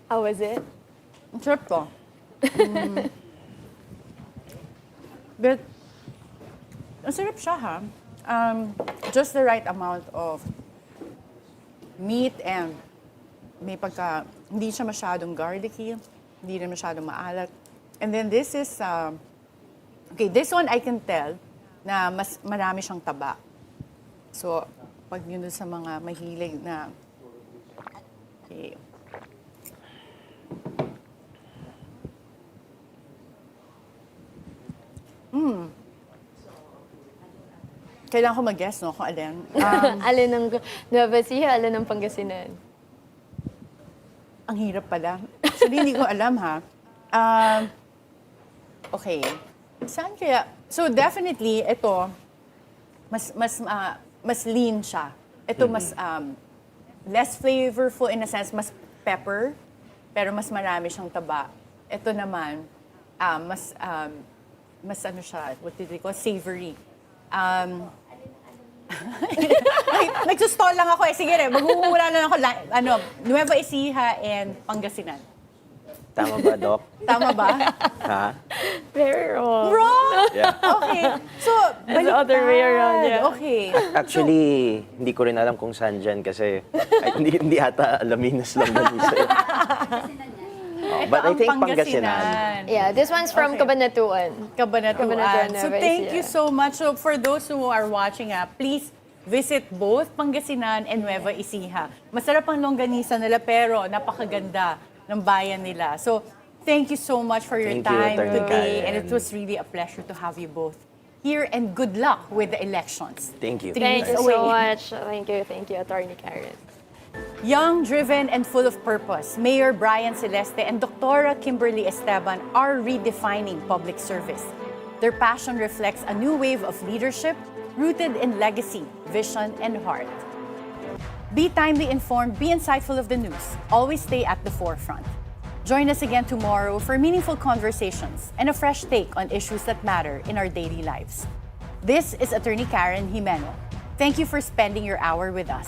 How was it? Ang sarap to. But, ang sarap siya, ha? Just the right amount of meat and may pagka, hindi siya masyadong garlicky, hindi rin masyadong maalat. And then this is, okay, this one I can tell na mas marami siyang taba. So, pag yun dun sa mga mahilig na, okay. Kailangan ko mag-guess, no, kung alin. Alin ng Nueva Ecija, alin ng Pangasinan? Ang hirap pala. Actually, hindi ko alam, ha. Okay. Saan kaya? So, definitely, ito, mas lean siya. Ito, mas less flavorful in a sense, mas pepper, pero mas marami siyang taba. Ito naman, mas ano siya, what did we call, savory. Nagsustall lang ako eh. Sige rin, maghuhula lang ako. Nueva Ecija and Pangasinan. Tama ba, Doc? Tama ba? Ha? Very wrong. Wrong! Yeah. Okay. So, It's the other way around, yeah. Okay. Actually, hindi ko rin alam kung saan dyan kasi hindi ata Alaminos lang banisa. But I ang think Pangasinan. Yeah, this one's from Okay. Cabanatuan. Cabanatuan. So, Nueva thank Ecija. you so much. So, for those who are watching, please visit both Pangasinan and Nueva Ecija. Masarap ang longganisa nila pero napakaganda ng bayan nila. So, thank you so much for your Thank you, time Atty. today. Karen. And it was really a pleasure to have you both here. And good luck with the elections. Thank you. Thank you away. so much. Thank you, Atty. Karen. Young, driven, and full of purpose, Mayor Brian Celeste and Dr. Kimberly Esteban are redefining public service. Their passion reflects a new wave of leadership rooted in legacy, vision, and heart. Be timely informed, be insightful of the news. Always stay at the forefront. Join us again tomorrow for meaningful conversations and a fresh take on issues that matter in our daily lives. This is Attorney Karen Jimeno. Thank you for spending your hour with us.